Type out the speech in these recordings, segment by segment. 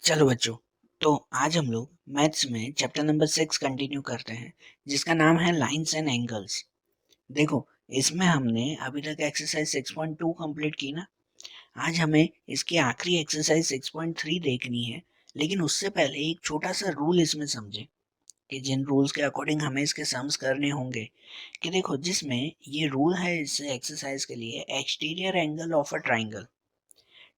चलो बच्चों, तो आज हम लोग मैथ्स में चैप्टर नंबर 6 कंटिन्यू करते हैं, जिसका नाम है लाइंस एंड एंगल्स। देखो, इसमें हमने अभी तक एक्सरसाइज 6.2 कंप्लीट की ना। आज हमें इसकी आखिरी एक्सरसाइज 6.3 देखनी है, लेकिन उससे पहले एक छोटा सा रूल इसमें समझे कि जिन रूल्स के अकॉर्डिंग हमें इसके सम्स करने होंगे। कि देखो, जिसमें ये रूल है इस एक्सरसाइज के लिए, exterior angle of a triangle,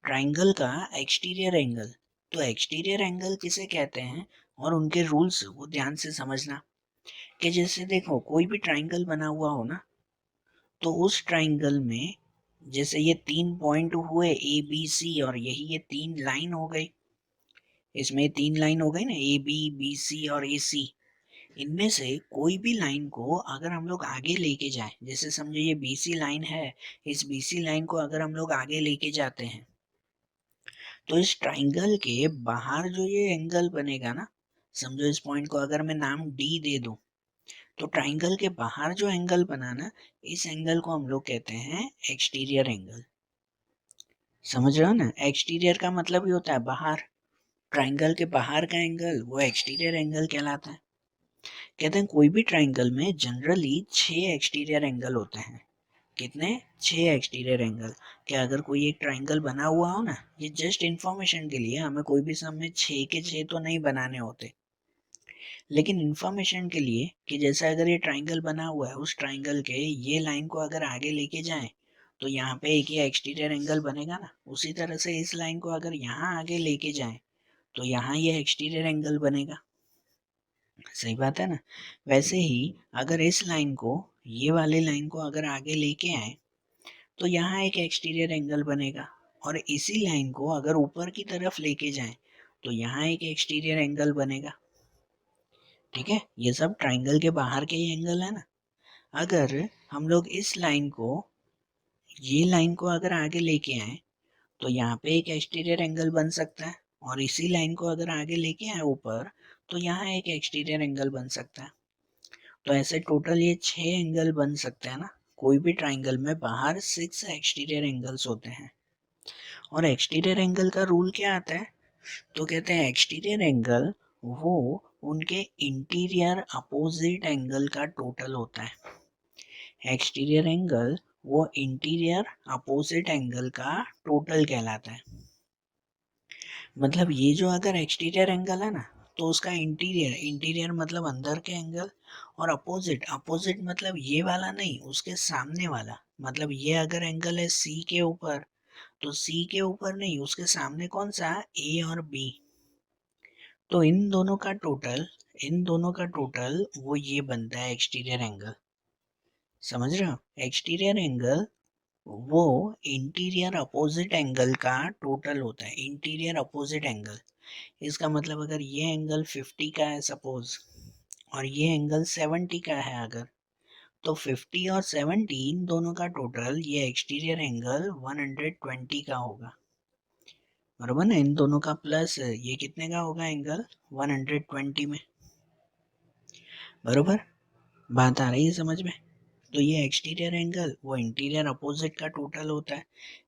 triangle का एक्सटीरियर एंगल। तो एक्सटीरियर एंगल किसे कहते हैं और उनके रूल्स वो ध्यान से समझना। कि जैसे देखो, कोई भी ट्राइंगल बना हुआ हो ना, तो उस ट्राइंगल में जैसे ये 3 पॉइंट हुए ए बी सी, और यही ये 3 लाइन हो गई। इसमें 3 लाइन हो गई ना, ए बी बी सी और ए सी। इनमें से कोई भी लाइन को अगर हम लोग आगे लेके जाएं, जैसे समझो ये बी सी लाइन है, इस बी सी लाइन को अगर हम लोग आगे लेके जाते हैं, तो इस ट्राइंगल के बाहर जो ये एंगल बनेगा ना, समझो इस पॉइंट को अगर मैं नाम डी दे दूं, तो ट्राइंगल के बाहर जो एंगल बना ना, इस एंगल को हम लोग कहते हैं एक्सटीरियर एंगल। समझ रहे हो ना, एक्सटीरियर का मतलब ही होता है बाहर। ट्राइंगल के बाहर का एंगल वो एक्सटीरियर एंगल कहलाता है। कहते हैं कोई भी ट्राइंगल में जनरली 6 एक्सटीरियर एंगल होते हैं। कितने? 6 एक्सटीरियर एंगल। क्या अगर कोई एक ट्राइंगल बना हुआ हो ना, ये जस्ट इंफॉर्मेशन के लिए, हमें कोई भी सम में 6 के 6 तो नहीं बनाने होते, लेकिन इंफॉर्मेशन के लिए कि जैसे अगर ये ट्राइंगल बना हुआ है, उस ट्राइंगल के ये लाइन को अगर आगे लेके जाएं, तो यहाँ पे एक ही एक्सटीरियर एंगल बनेगा ना। उसी तरह से इस लाइन को अगर यहाँ आगे लेके जाएं, तो यहाँ ये एक्सटीरियर एंगल बनेगा। सही बात है ना। वैसे ही अगर इस लाइन को, ये वाले लाइन को अगर आगे लेके आए, तो यहाँ एक एक्सटीरियर एंगल बनेगा। और इसी लाइन को अगर ऊपर की तरफ लेके जाएं, तो यहाँ एक एक्सटीरियर एंगल बनेगा। ठीक है, ये सब ट्राइंगल के बाहर के ही एंगल है ना। अगर हम लोग इस लाइन को, ये लाइन को अगर आगे लेके आए, तो यहाँ पे एक एक्सटीरियर एंगल बन सकता है। और इसी लाइन को अगर आगे लेके आए ऊपर, तो यहाँ एक एक्सटीरियर एंगल बन सकता है। तो ऐसे टोटल ये 6 एंगल बन सकते हैं ना। कोई भी ट्राइंगल में बाहर 6 एक्सटीरियर एंगल्स होते हैं। और एक्सटीरियर एंगल का रूल क्या आता है? तो कहते हैं एक्सटीरियर एंगल वो उनके इंटीरियर अपोजिट एंगल का टोटल होता है। एक्सटीरियर एंगल वो इंटीरियर अपोजिट एंगल का टोटल कहलाता है। मतलब ये जो अगर एक्सटीरियर एंगल है ना, तो उसका इंटीरियर, इंटीरियर मतलब अंदर के एंगल, और अपोजिट, अपोजिट मतलब ये वाला नहीं, उसके सामने वाला। मतलब ये अगर एंगल है सी के ऊपर, तो सी के ऊपर नहीं, उसके सामने कौन सा? ए और बी। तो इन दोनों का टोटल, इन दोनों का टोटल वो ये बनता है एक्सटीरियर एंगल। समझ रहे हो? एक्सटीरियर एंगल वो इंटीरियर अपोजिट एंगल का टोटल होता है। इंटीरियर अपोजिट एंगल, इसका मतलब अगर ये एंगल 50 का है सपोज, और ये एंगल 70 का है अगर, तो 50 और 70 इन दोनों का टोटल, ये एक्सटीरियर एंगल 120 का होगा। बरोबर ना, इन दोनों का प्लस ये कितने का होगा एंगल? 120 में। बरोबर, बात आ रही है समझ में? तो ये एक्सटीरियर एंगल वो इंटीरियर अपोजिट का टोटल होता है।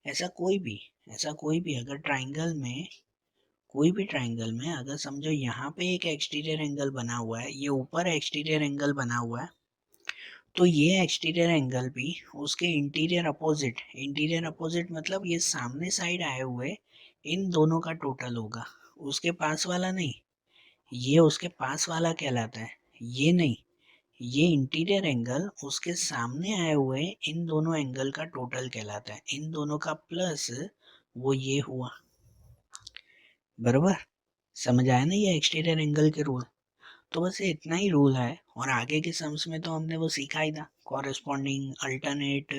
ऐसा कोई भी, ऐसा कोई भी अगर ट्राइंगल में, कोई भी ट्राइंगल में अगर समझो यहाँ पे एक एक्सटीरियर एंगल बना हुआ है, ये ऊपर एक्सटीरियर एंगल बना हुआ है, तो ये एक्सटीरियर एंगल भी उसके इंटीरियर अपोजिट, इंटीरियर अपोजिट मतलब ये सामने साइड आए हुए इन दोनों का टोटल होगा। उसके पास वाला नहीं, ये उसके पास वाला कहलाता है। ये नहीं, ये इंटीरियर एंगल उसके सामने आए हुए इन दोनों एंगल का टोटल कहलाता है। इन दोनों का प्लस वो ये हुआ। बरोबर, समझ आया ना ये एक्सटीरियर एंगल के रूल? तो बस ये इतना ही रूल है, और आगे के सम्स में तो हमने वो सीखा ही था, कॉरेस्पॉन्डिंग, अल्टरनेट,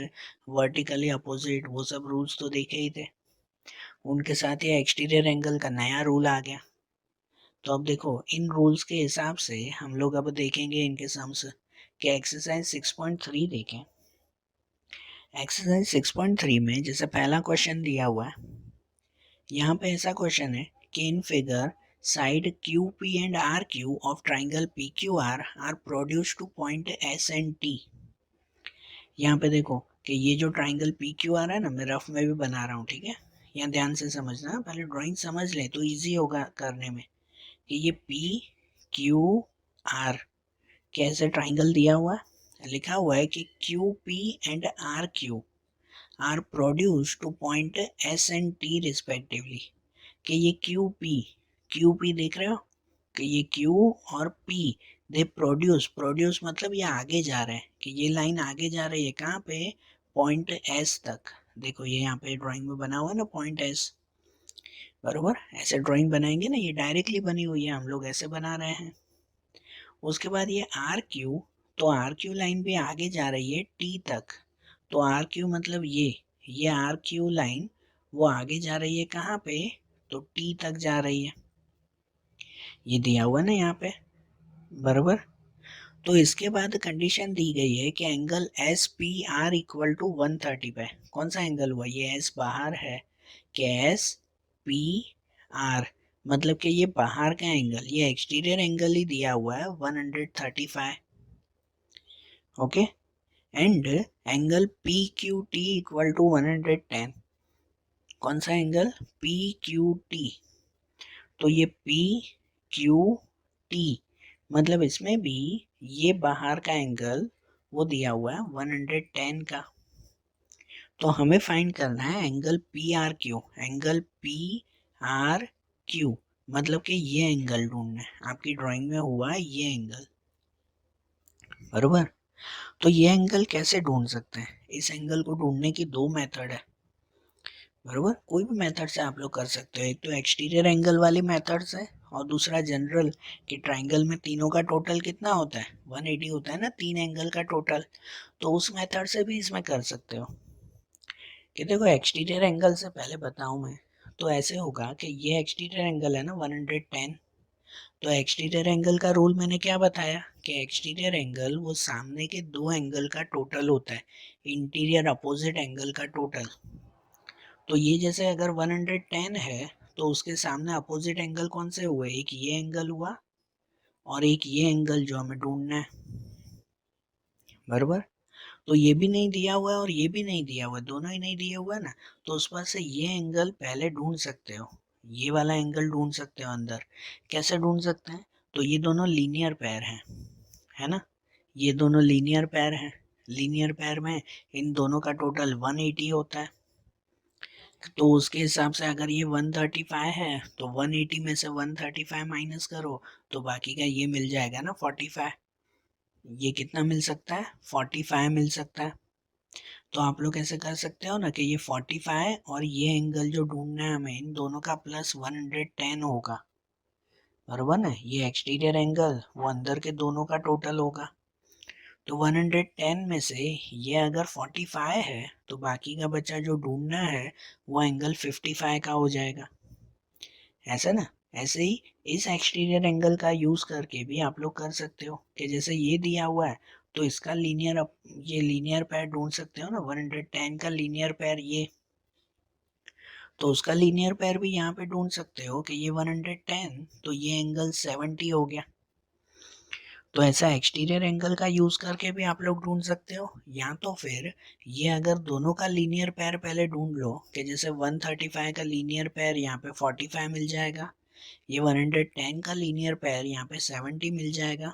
वर्टिकली अपोजिट, वो सब रूल्स तो देखे ही थे। उनके साथ ये एक्सटीरियर एंगल का नया रूल आ गया। तो अब देखो, इन रूल्स के हिसाब से हम लोग अब देखेंगे इनके सम्स। कि एक्सरसाइज 6.3 देखें। एक्सरसाइज 6.3 में जैसे पहला क्वेश्चन दिया हुआ है, यहाँ पे ऐसा क्वेश्चन है कि in figure side q p and r q of triangle p q r produce to point s and t. यहाँ पे देखो कि ये जो ट्राइंगल पी क्यू आर है ना, मैं रफ में भी बना रहा हूँ, ठीक है। यहाँ ध्यान से समझना, पहले ड्राइंग समझ ले तो इजी होगा करने में, कि ये पी क्यू आर कैसे ट्राइंगल दिया हुआ है, लिखा हुआ है कि q p and r q r produce to point s and t respectively, कि ये क्यू पी देख रहे हो, कि ये क्यू और पी दे प्रोड्यूस मतलब ये आगे जा रहे हैं, कि ये लाइन आगे जा रही है कहाँ पे, पॉइंट एस तक। देखो ये यहाँ पे ड्राइंग में बना हुआ है ना पॉइंट एस, बरोबर, ऐसे ड्राइंग बनाएंगे ना, ये डायरेक्टली बनी हुई है, हम लोग ऐसे बना रहे हैं। उसके बाद ये आर क्यू, तो आर क्यू लाइन भी आगे जा रही है टी तक, तो आर क्यू मतलब ये आर क्यू लाइन वो आगे जा रही है कहाँ पे, तो टी तक जा रही है, ये दिया हुआ ना यहाँ पे, बरोबर। तो इसके बाद कंडीशन दी गई है कि angle s p r equal to 130 पे, कौन सा एंगल हुआ, ये एस बाहर है, कि एस पी आर मतलब कि ये बाहर का एंगल, ये एक्सटीरियर एंगल ही दिया हुआ है 135, okay. And angle p q t equal to 110, कौन सा एंगल, पी क्यू टी, तो ये पी क्यू टी मतलब इसमें भी ये बाहर का एंगल वो दिया हुआ है 110 का। तो हमें फाइंड करना है angle P r Q, angle P r Q मतलब कि ये एंगल ढूंढना है, आपकी ड्राइंग में हुआ है ये एंगल, बरोबर। तो ये एंगल कैसे ढूंढ सकते हैं, इस एंगल को ढूंढने की दो मेथड है, बरोबर, कोई भी मेथड से आप लोग कर सकते हो, एक तो एक्सटीरियर एंगल वाली मेथड से, और दूसरा जनरल, कि ट्राइंगल में तीनों का टोटल कितना होता है 180 होता है ना, तीन एंगल का टोटल, तो उस मेथड से भी इसमें कर सकते हो। कि देखो एक्सटीरियर एंगल से पहले बताऊं मैं, तो ऐसे होगा कि ये एक्सटीरियर एंगल है ना 110, तो एक्सटीरियर एंगल का रूल मैंने क्या बताया, कि एक्सटीरियर एंगल वो सामने के दो एंगल का टोटल होता है, इंटीरियर अपोजिट एंगल का टोटल। तो ये जैसे अगर 110 है, तो उसके सामने अपोजिट एंगल कौन से हुए, एक ये एंगल हुआ और एक ये एंगल जो हमें ढूंढना है, बरोबर। तो ये भी नहीं दिया हुआ है और ये भी नहीं दिया हुआ है, दोनों ही नहीं दिया हुआ है ना, तो उस पर से ये एंगल पहले ढूंढ सकते हो, ये वाला एंगल ढूंढ सकते हो अंदर, कैसे ढूंढ सकते हैं, तो ये दोनों लीनियर पेयर हैं, है ना, ये दोनों लीनियर पेयर हैं, लीनियर पेयर में इन दोनों का टोटल 180 होता है, तो उसके हिसाब से अगर ये 135 है तो 180 में से 135 माइनस करो, तो बाकी का ये मिल जाएगा ना 45, ये कितना मिल सकता है 45 मिल सकता है। तो आप लोग ऐसे कर सकते हो ना कि ये 45 और ये एंगल जो ढूंढना है हमें, इन दोनों का प्लस 110 होगा, बरोबर ना, ये एक्सटीरियर एंगल वो अंदर के दोनों का टोटल होगा, तो 110 में से ये अगर 45 है तो बाकी का बच्चा जो ढूंढना है वो एंगल 55 का हो जाएगा, ऐसा ना। ऐसे ही इस एक्सटीरियर एंगल का यूज करके भी आप लोग कर सकते हो, कि जैसे ये दिया हुआ है तो इसका लीनियर, ये लीनियर पेयर ढूंढ सकते हो ना, 110 का लीनियर पेयर ये, तो उसका लीनियर पेयर भी यहाँ पे ढूंढ सकते हो, कि ये 110 तो ये एंगल 70 हो गया। तो ऐसा एक्सटीरियर एंगल का यूज करके भी आप लोग ढूंढ सकते हो, या तो फिर ये अगर दोनों का लीनियर पेयर पहले ढूंढ लो, कि जैसे 135 का लीनियर पेयर यहाँ पे 45 मिल जाएगा, ये 110 का लीनियर पेयर यहाँ पे 70 मिल जाएगा,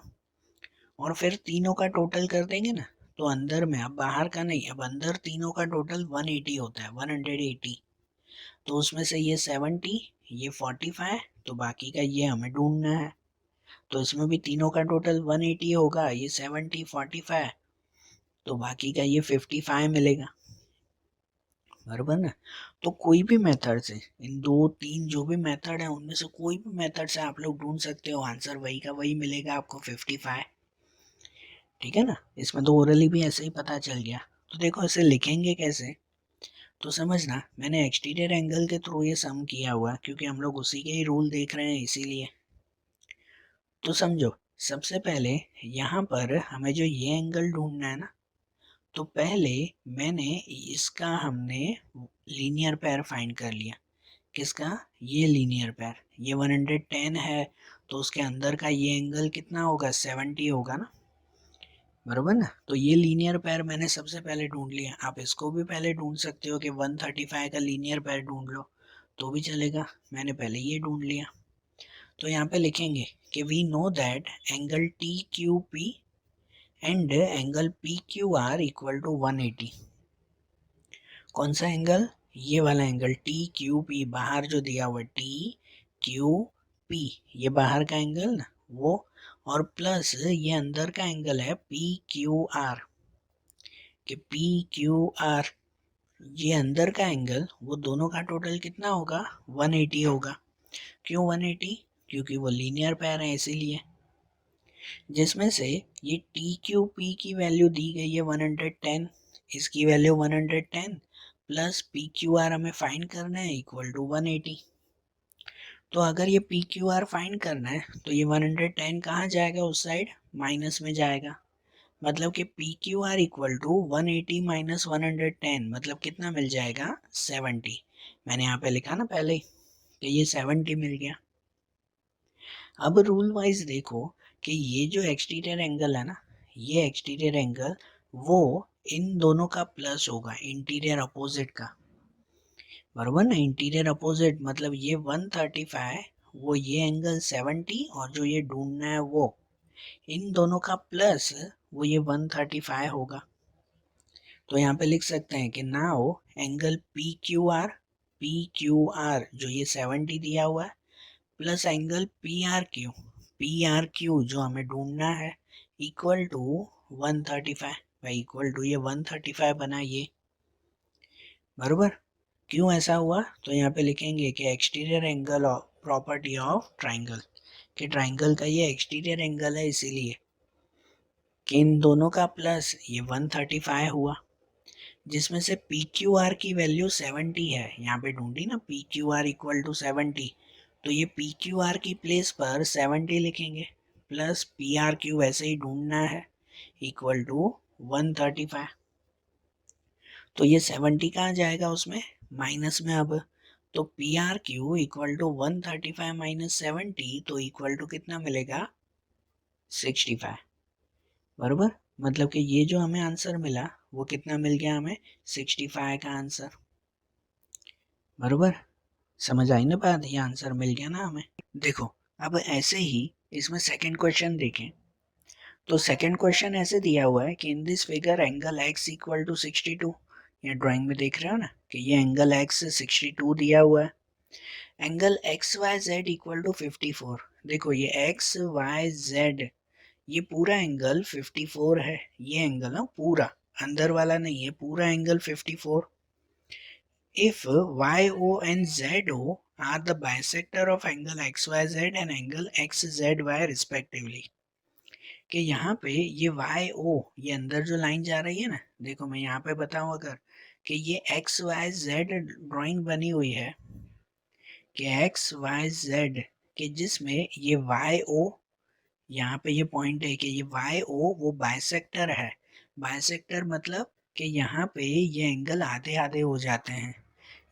और फिर तीनों का टोटल कर देंगे ना, तो अंदर में, अब बाहर का नहीं, अब अंदर तीनों का टोटल 180 होता है, 180, तो उसमें से ये 70, ये 45, तो बाकी का ये हमें ढूंढना है, तो इसमें भी तीनों का टोटल 180 होगा, ये 70 45, तो बाकी का ये 55 मिलेगा, बराबर ना। तो कोई भी मेथड से, इन दो तीन जो भी मेथड है उनमें से कोई भी मेथड से आप लोग ढूंढ सकते हो, आंसर वही का वही मिलेगा आपको 55, ठीक है ना। इसमें तो ओरली भी ऐसे ही पता चल गया। तो देखो इसे लिखेंगे कैसे, तो समझना, मैंने एक्सटीरियर एंगल के थ्रू ये सम किया हुआ क्योंकि हम लोग उसी के ही रूल देख रहे हैं इसीलिए। तो समझो, सबसे पहले यहाँ पर हमें जो ये एंगल ढूंढना है ना, तो पहले मैंने इसका हमने लीनियर पेयर फाइंड कर लिया, किसका, ये लीनियर पेयर, ये 110 है तो उसके अंदर का ये एंगल कितना होगा 70 होगा ना, बरोबर ना। तो ये लीनियर पेयर मैंने सबसे पहले ढूंढ लिया, आप इसको भी पहले ढूंढ सकते हो कि 135 का लीनियर पेयर ढूंढ लो तो भी चलेगा, मैंने पहले ये ढूंढ लिया। तो यहाँ पे लिखेंगे कि we know that angle t q p and angle p q r equal to 180। कौन सा एंगल? ये वाला एंगल टी क्यू पी, बाहर जो दिया हुआ है टी क्यू पी, ये बाहर का एंगल ना वो, और प्लस ये अंदर का एंगल है पी क्यू आर, कि पी क्यू आर ये अंदर का एंगल, वो दोनों का टोटल कितना होगा? 180 होगा। क्यों 180? क्योंकि वो लीनियर पेयर है इसीलिए। जिसमें से ये टी क्यू पी की वैल्यू दी गई है 110, इसकी value 110 plus P q are हमें फाइंड करना है इक्वल टू 180। तो अगर ये पी क्यू आर फाइंड करना है तो ये 110 कहाँ जाएगा? उस साइड माइनस में जाएगा। मतलब कि p q r equal to 180 minus 110, मतलब कितना मिल जाएगा? 70। मैंने यहाँ पे लिखा ना पहले ही कि ये 70 मिल गया। अब रूल वाइज देखो कि ये जो एक्सटीरियर एंगल है ना, ये एक्सटीरियर एंगल वो इन दोनों का प्लस होगा, इंटीरियर अपोजिट का। बरोबर ना, इंटीरियर अपोजिट मतलब ये 135, वो ये एंगल 70, और जो ये ढूंढना है वो इन दोनों का प्लस, वो ये 135 होगा। तो यहाँ पे लिख सकते हैं कि now angle p q are जो ये 70 दिया हुआ है, plus angle P r Q जो हमें ढूंढना है इक्वल टू 135। भाई इक्वल टू ये 135 बना ये, बरोबर। क्यों ऐसा हुआ? तो यहाँ पे लिखेंगे कि exterior angle of property of triangle, कि ट्राइंगल का ये एक्सटीरियर एंगल है इसीलिए कि इन दोनों का प्लस ये 135 हुआ, जिसमें से पी क्यू आर की वैल्यू 70 है, यहाँ पे ढूंढी ना p q r equal to 70, तो ये पी क्यू आर की प्लेस पर 70 लिखेंगे, प्लस पी आर क्यू वैसे ही ढूंढना है इक्वल टू 135। तो ये 70 कहाँ जाएगा? उसमें माइनस में। अब तो p r q equal to 135 minus 70, तो इक्वल टू कितना मिलेगा? 65। बरोबर, मतलब कि ये जो हमें आंसर मिला वो कितना मिल गया हमें? 65 का आंसर। बरोबर, समझ आई ना बात? ये आंसर मिल गया ना हमें। देखो अब ऐसे ही इसमें सेकंड क्वेश्चन देखें, तो सेकंड क्वेश्चन ऐसे दिया हुआ है कि in this figure angle x equal to 62। ये ड्राइंग में देख रहे हो ना कि ये एंगल x 62 दिया हुआ है, angle x y z equal to 54। देखो ये एक्स वाई जेड ये पूरा एंगल 54 है, ये एंगल ना पूरा, अंदर वाला नहीं है, पूरा angle 54। If YO and ZO are the bisector of angle XYZ and angle XZY respectively, कि यहाँ पे ये YO ये अंदर जो लाइन जा रही है ना, देखो मैं यहाँ पे बताऊँ अगर कि ये XYZ ड्राइंग बनी हुई है कि XYZ कि जिसमें ये YO यहाँ पे ये पॉइंट है कि ये YO वो बाइसेक्टर है। बाइसेक्टर मतलब कि यहाँ पे ये एंगल आधे आधे हो जाते हैं।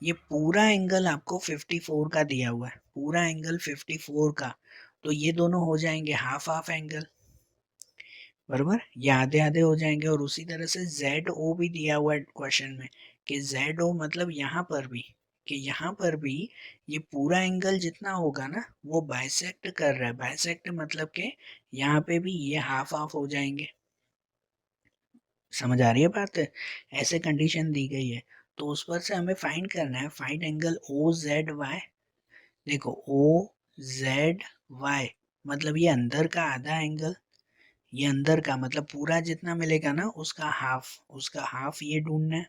ये पूरा एंगल आपको 54 का दिया हुआ है, पूरा एंगल 54 का, तो ये दोनों हो जाएंगे हाफ हाफ एंगल। बरोबर, ये आधे आधे हो जाएंगे। और उसी तरह से जेड ओ भी दिया हुआ है क्वेश्चन में कि जेड ओ मतलब यहाँ पर भी, कि यहाँ पर भी ये पूरा एंगल जितना होगा ना वो बाइसेक्ट कर रहा है। बाइसेक्ट मतलब कि यहाँ पे भी ये हाफ हाफ हो जाएंगे। समझ आ रही है बात? ऐसे कंडीशन दी गई है, तो उस पर से हमें फाइंड करना है, find angle o z y. देखो ओ जेड वाई मतलब ये अंदर का आधा एंगल, ये अंदर का मतलब पूरा जितना मिलेगा ना उसका हाफ, उसका हाफ ये ढूंढना है।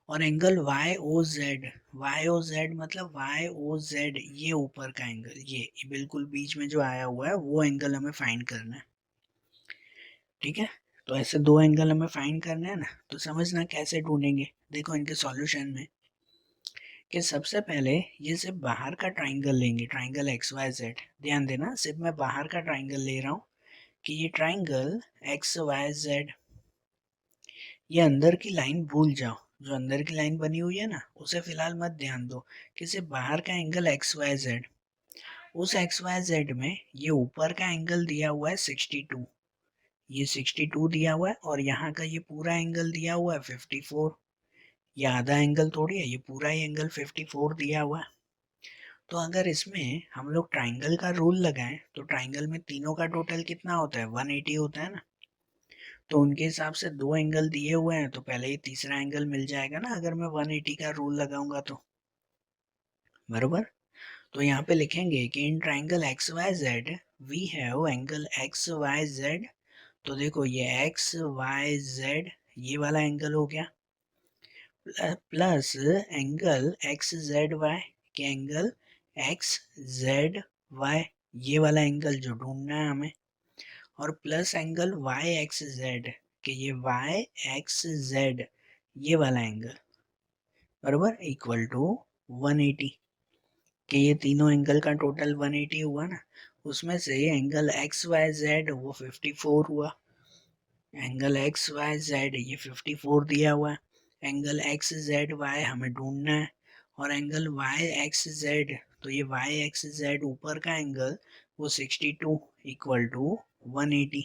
और एंगल वाई ओ जेड मतलब वाई ओ जेड ये ऊपर का एंगल, ये बिल्कुल बीच में जो आया हुआ है वो एंगल हमें फाइंड करना है। ठीक है, तो ऐसे दो एंगल हमें फाइंड करना है ना, तो समझना कैसे ढूंढेंगे। देखो इनके सॉल्यूशन में कि सबसे पहले ये सिर्फ बाहर का ट्राइंगल लेंगे, ट्राइंगल एक्स वाई जेड। ध्यान देना सिर्फ मैं बाहर का ट्राइंगल ले रहा हूँ कि ये ट्राइंगल एक्स वाई जेड, ये अंदर की लाइन भूल जाओ, जो अंदर की लाइन बनी हुई है ना उसे फिलहाल मत ध्यान दो, कि सिर्फ बाहर का एंगल एक्स वाई जेड। उस एक्स वाई जेड में ये ऊपर का एंगल दिया हुआ है 62, ये 62 दिया हुआ है और यहाँ का ये पूरा एंगल दिया हुआ है 54। ये आधा एंगल थोड़ी है, ये पूरा ही एंगल 54 दिया हुआ है। तो अगर इसमें हम लोग ट्राइंगल का रूल लगाएं तो ट्राइंगल में तीनों का टोटल कितना होता है, 180 होता है ना। तो उनके हिसाब से दो एंगल दिए हुए हैं तो पहले ही तीसरा एंगल मिल जाएगा ना अगर मैं 180 का रूल लगाऊंगा तो, बरोबर। तो यहाँ पे लिखेंगे कि in triangle x y z we have angle x y z. तो देखो ये एक्स वाई जेड ये वाला एंगल हो गया, plus angle x z y के एंगल एक्स जेड वाई ये वाला एंगल जो ढूंढना है हमें, और plus angle y x z के ये वाई एक्स जेड ये वाला एंगल, बराबर इक्वल टू 180 के ये तीनों एंगल का टोटल 180 हुआ ना। उसमें से एंगल एक्स वाई जेड वो 54 हुआ, एंगल एक्स वाई जेड ये 54 दिया हुआ है, एंगल एक्स जेड वाई हमें ढूंढना है, और एंगल वाई एक्स जेड तो ये वाई एक्स जेड ऊपर का एंगल वो 62 इक्वल टू 180।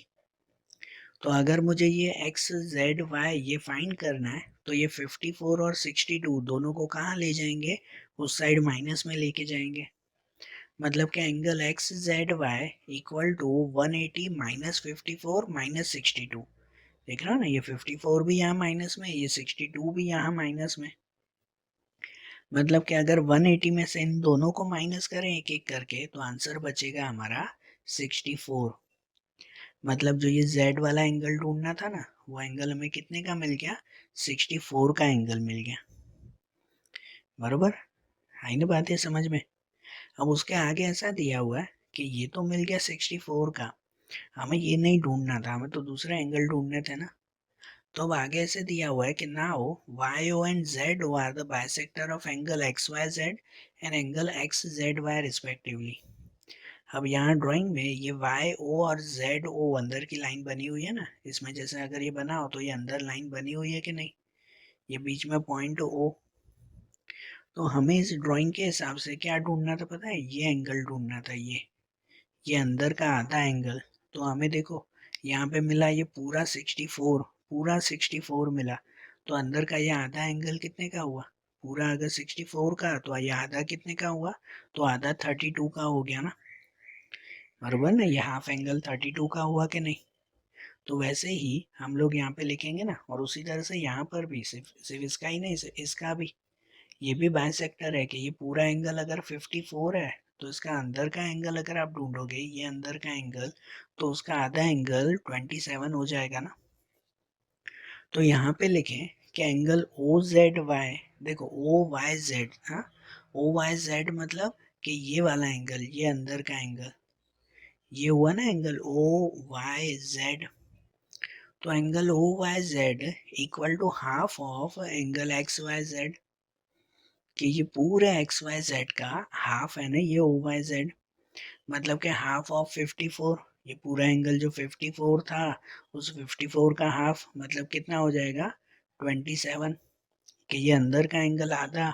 तो अगर मुझे ये एक्स जेड वाई ये फाइंड करना है तो ये 54 और 62 दोनों को कहाँ ले जाएंगे, उस साइड माइनस में लेके जाएंगे। मतलब कि angle x z y equal to 180 minus 54 minus 62। देख रहा हो ना, ये 54 भी यहाँ माइनस में, ये 62 भी यहाँ माइनस में। मतलब कि अगर 180 में से इन दोनों को माइनस करें एक एक करके तो आंसर बचेगा हमारा 64। मतलब जो ये z वाला एंगल ढूंढना था ना वो एंगल हमें कितने का मिल गया, 64 का एंगल मिल गया, बरोबर। आई ना बात है समझ में। अब उसके आगे ऐसा दिया हुआ है कि ये तो मिल गया 64 का, हमें ये नहीं ढूंढना था, हमें तो दूसरे एंगल ढूंढने थे ना। तो अब आगे ऐसे दिया हुआ है कि now y o and z o are the bisector of angle x y z and angle x z y respectively. अब यहाँ ड्राइंग में ये वाई ओ और जेड ओ अंदर की लाइन बनी हुई है ना, इसमें जैसे अगर ये बना हो तो ये अंदर लाइन बनी हुई है कि नहीं, ये बीच में पॉइंट ओ। तो हमें इस ड्राइंग के हिसाब से क्या ढूंढना था पता है, ये एंगल ढूंढना था, ये अंदर का आधा एंगल। तो हमें देखो यहाँ पे मिला ये पूरा 64, पूरा 64 मिला। तो अंदर का ये आधा एंगल कितने का हुआ, पूरा अगर 64 का तो ये आधा कितने का हुआ, तो आधा 32 का हो गया ना, बराबर ना। ये हाफ एंगल 32 का हुआ कि नहीं। तो वैसे ही हम लोग यहाँ पे लिखेंगे ना, और उसी तरह से यहाँ पर भी सिर्फ इसका ही नहीं, इसका भी, ये भी बाइसेक्टर है कि ये पूरा एंगल अगर 54 है तो इसका अंदर का एंगल अगर आप ढूंढोगे ये अंदर का एंगल, तो उसका आधा एंगल 27 हो जाएगा ना। तो यहाँ पे लिखें कि एंगल ओ जेड वाई, देखो ओ वाई जेड, हाँ ओ वाई जेड मतलब कि ये वाला एंगल, ये अंदर का एंगल, ये हुआ ना एंगल ओ वाई जेड। तो angle o y z equal to half of angle x y z, कि ये पूरे एक्स वाई जेड का हाफ है ना ये ओ वाई जेड। मतलब कि हाफ ऑफ 54, ये पूरा एंगल जो 54 था उस 54 का हाफ मतलब कितना हो जाएगा 27, कि ये अंदर का एंगल आधा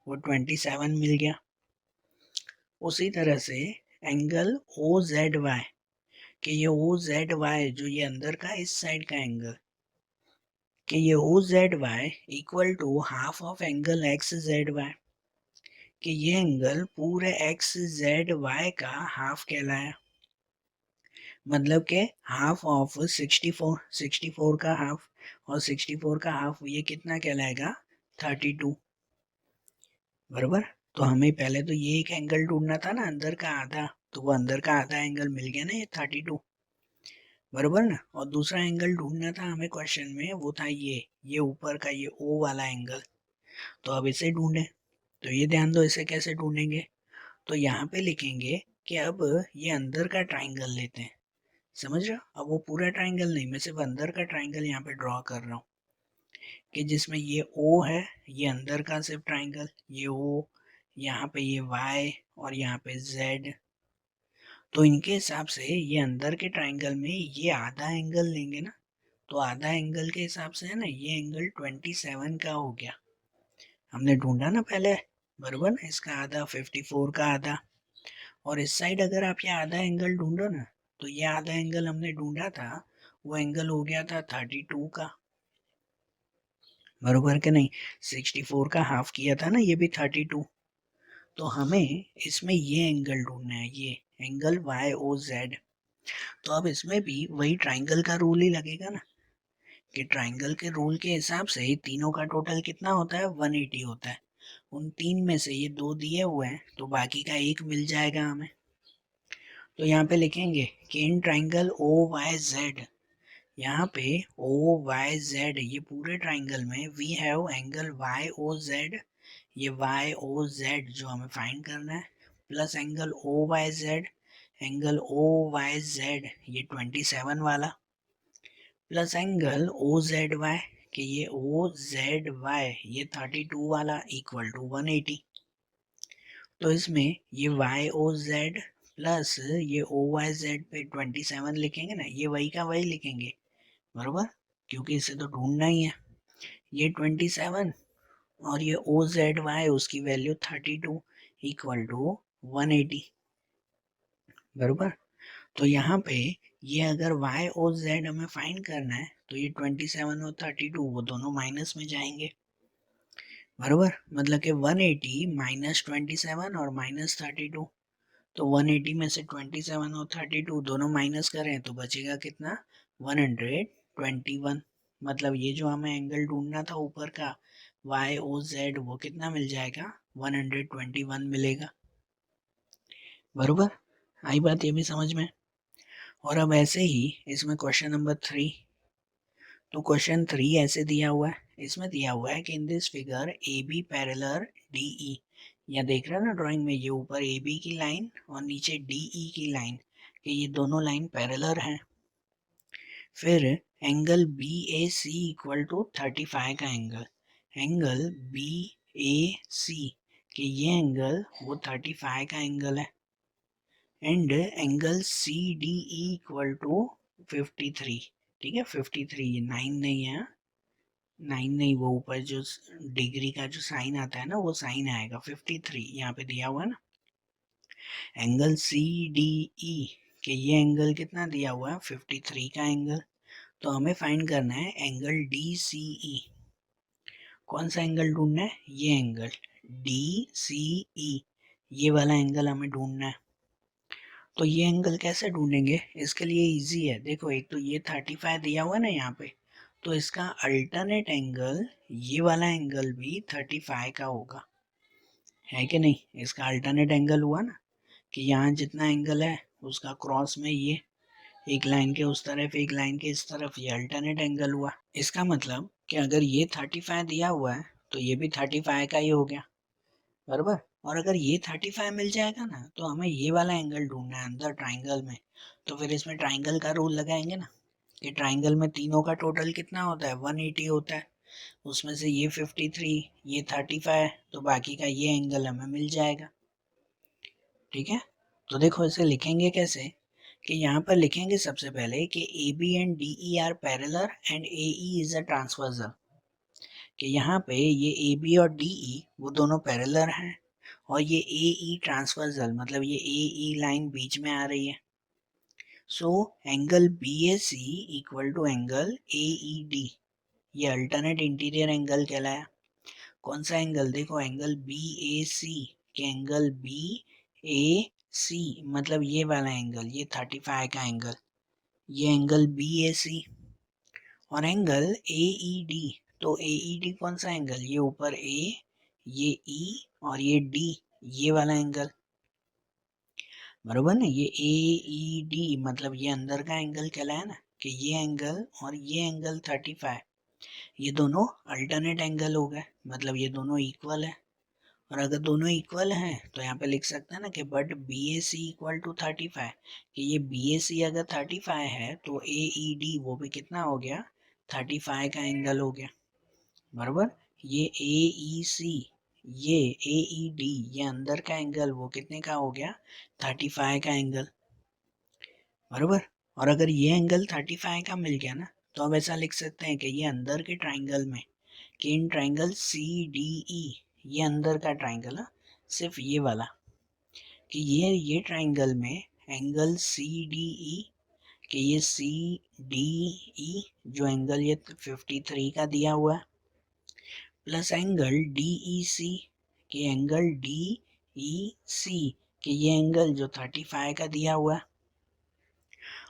वो 27 मिल गया। उसी तरह से एंगल ओ जेड वाई, कि ये ओ जेड वाई जो ये अंदर का इस साइड का एंगल, कि ये o z y equal to half of angle x z y, कि ये एंगल पूरे एक्स जेड वाई का हाफ कहलाया। मतलब के हाफ ऑफ 64, 64 का हाफ, और 64 का हाफ ये कितना कहलाएगा 32, बराबर। तो हमें पहले तो ये एक एंगल ढूंढना था ना अंदर का आधा, तो वो अंदर का आधा एंगल मिल गया ना ये 32, बराबर ना। और दूसरा एंगल ढूंढना था हमें क्वेश्चन में, वो था ये ऊपर का ये ओ वाला एंगल। तो अब इसे ढूंढे, तो ये ध्यान दो इसे कैसे ढूंढेंगे। तो यहाँ पे लिखेंगे कि अब ये अंदर का ट्राइंगल लेते हैं, समझ रहे हो। अब वो पूरा ट्राइंगल नहीं, मैं सिर्फ अंदर का ट्राइंगल यहाँ पे ड्रॉ कर रहा हूँ, कि जिसमें ये ओ है, ये अंदर का सिर्फ ट्राइंगल, ये ओ, यहाँ पे ये वाई और यहाँ पे जेड। तो इनके हिसाब से ये अंदर के ट्राइंगल में ये आधा एंगल लेंगे ना, तो आधा एंगल के हिसाब से है ना ये एंगल 27 का हो गया, हमने ढूंढा ना पहले, बराबर ना। इसका आधा 54 का आधा, और इस साइड अगर आप ये आधा एंगल ढूंढो ना, तो ये आधा एंगल हमने ढूंढा था वो एंगल हो गया था 32 का, बरोबर के नहीं। 64 का हाफ किया था ना ये भी 32। तो हमें इसमें ये एंगल ढूंढना है, ये एंगल वाई ओ जेड। तो अब इसमें भी वही ट्राइंगल का रूल ही लगेगा ना, कि ट्राइंगल के रूल के हिसाब से तीनों का टोटल कितना होता है, 180 होता है। उन तीन में से ये दो दिए हुए हैं तो बाकी का एक मिल जाएगा हमें। तो यहाँ पे लिखेंगे कि in triangle o y z, यहाँ पे ओ वाई जेड ये पूरे ट्राइंगल में we have angle y o z, ये वाई ओ जेड जो हमें फाइंड करना है, plus angle o y z, angle o y z ये 27 वाला, plus angle o z y कि ये ओ जेड वाई ये 32 वाला इक्वल टू 180। तो इसमें ये वाई ओ जेड प्लस ये ओ वाई जेड पे 27 लिखेंगे ना, ये वही का वही लिखेंगे, बरोबर, क्योंकि इसे तो ढूंढना ही है। ये 27 और ये ओ जेड वाई उसकी वैल्यू 32 इक्वल टू 180, बरोबर। तो यहाँ पे ये अगर y और z हमें फाइंड करना है तो ये 27 और 32 वो दोनों माइनस में जाएंगे, बरोबर। मतलब कि 180 माइनस 27 और माइनस 32। तो 180 में से 27 और 32 दोनों माइनस करें तो बचेगा कितना, 121। मतलब ये जो हमें एंगल ढूंढना था ऊपर का y o z वो कितना मिल जाएगा, 121 मिलेगा, बरोबर। आई बात ये भी समझ में। और अब ऐसे ही इसमें क्वेश्चन नंबर 3। तो क्वेश्चन 3 ऐसे दिया हुआ है, इसमें दिया हुआ है कि in this figure A B parallel D E, या देख रहे हो ना ड्राइंग में, ये ऊपर ए बी की लाइन और नीचे डी ई की लाइन, कि ये दोनों लाइन पैरेलल हैं। फिर angle B A C equal to 35 का angle, angle B A C कि ये एंगल वो 35 का एंगल है, and angle C D E equal to 53। ठीक है 53, ये 9 नहीं है, 9 नहीं, वो ऊपर जो डिग्री का जो साइन आता है ना वो साइन आएगा 53 यहाँ पे दिया हुआ है ना। एंगल सी डी ई कि ये एंगल कितना दिया हुआ है, 53 का एंगल। तो हमें फाइंड करना है एंगल डी सी ई। कौन सा एंगल ढूंढना है, ये एंगल डी सी ई, ये वाला एंगल हमें ढूंढना है। तो ये एंगल कैसे ढूंढेंगे, इसके लिए इजी है। देखो एक तो ये 35 दिया हुआ है ना यहाँ पे, तो इसका अल्टरनेट एंगल ये वाला एंगल भी 35 का होगा, है कि नहीं। इसका अल्टरनेट एंगल हुआ ना कि यहाँ जितना एंगल है उसका क्रॉस में ये एक लाइन के उस तरफ एक लाइन के इस तरफ, ये अल्टरनेट एंगल हुआ। इसका मतलब कि अगर ये 35 दिया हुआ है तो ये भी 35 का ही हो गया, बराबर। और अगर ये 35 मिल जाएगा ना तो हमें ये वाला एंगल ढूंढना है अंदर ट्राइंगल में। तो फिर इसमें ट्राइंगल का रूल लगाएंगे ना, कि ट्राइंगल में तीनों का टोटल कितना होता है, 180 होता है। उसमें से ये 53 ये 35, तो बाकी का ये एंगल हमें मिल जाएगा, ठीक है। तो देखो इसे लिखेंगे कैसे, कि यहाँ पर लिखेंगे सबसे पहले कि A B and D E are parallel and A E is a transversal, कि यहाँ पे ये ए बी और डी ई वो दोनों पैरेलल हैं, और ये ए ई ट्रांसवर्सल मतलब ये ए ई लाइन बीच में आ रही है। So angle B A C equal to angle A E D, ये अल्टरनेट इंटीरियर एंगल कहलाया। कौन सा एंगल, देखो एंगल बी ए सी के एंगल बी ए सी मतलब ये वाला एंगल, ये 35 का एंगल, ये एंगल बी ए सी। और एंगल ए ई डी, तो ए ई डी कौन सा एंगल, ये ऊपर ए ये ई और ये डी, ये वाला एंगल, बरोबर ना। ये ए ई डी मतलब ये अंदर का एंगल कहलाया ना, कि ये एंगल और ये एंगल 35, ये दोनों अल्टरनेट एंगल हो गए, मतलब ये दोनों इक्वल है। और अगर दोनों इक्वल हैं तो यहाँ पे लिख सकते हैं ना कि but B A C equal to 35, कि ये बी ए सी अगर 35 है तो ए ई डी वो भी कितना हो गया, 35 का एंगल हो गया, बराबर। ये ए ई सी ये ए ई डी ये अंदर का एंगल वो कितने का हो गया, 35 का एंगल, बराबर। और अगर ये एंगल 35 का मिल गया ना तो अब ऐसा लिख सकते हैं कि ये अंदर के ट्राइंगल में, कि इन ट्राइंगल सी डी ई, ये अंदर का ट्राइंगल है सिर्फ ये वाला, कि ये ट्राइंगल में एंगल सी डी ई कि ये सी डी ई जो एंगल ये 53 का दिया हुआ है, प्लस एंगल डी ई सी कि एंगल डी ई सी कि ये एंगल जो 35 का दिया हुआ है,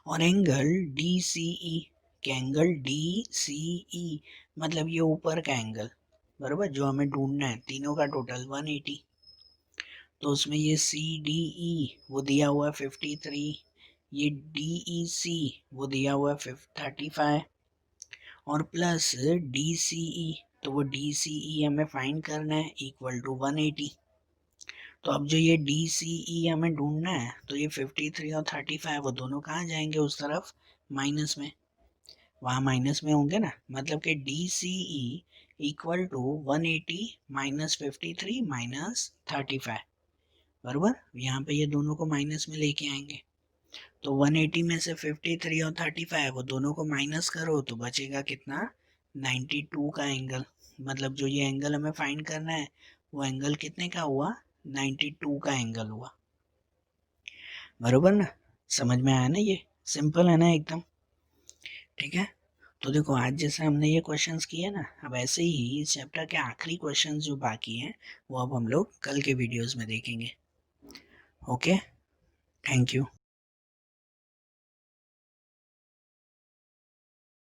और एंगल डी सी ई के एंगल डी सी ई मतलब ये ऊपर का एंगल, बराबर, जो हमें ढूंढना है, तीनों का टोटल 180। तो उसमें ये सी डी ई वो दिया हुआ है 53, ये डी ई सी वो दिया हुआ है 35, और प्लस डी सी ई, तो वो डी सी ई हमें फाइंड करना है इक्वल टू 180। तो अब जो ये डी सी ई हमें ढूंढना है, तो ये 53 और 35 वो दोनों कहाँ जाएंगे, उस तरफ माइनस में, वहाँ माइनस में होंगे ना, मतलब कि D C E equal to 180 minus 53 minus 35, बराबर। यहाँ पे ये दोनों को माइनस में लेके आएंगे, तो 180 में से 53 और 35 वो दोनों को माइनस करो तो बचेगा कितना, 92 का एंगल। मतलब जो ये एंगल हमें फाइंड करना है वो एंगल कितने का हुआ, 92 का एंगल हुआ, बरोबर ना। समझ में आया ना, ये सिंपल है ना एकदम, ठीक है। तो देखो आज जैसे हमने ये क्वेश्चंस किए ना, अब ऐसे ही इस चैप्टर के आखिरी क्वेश्चंस जो बाकी हैं वो अब हम लोग कल के वीडियोस में देखेंगे। Okay, thank you.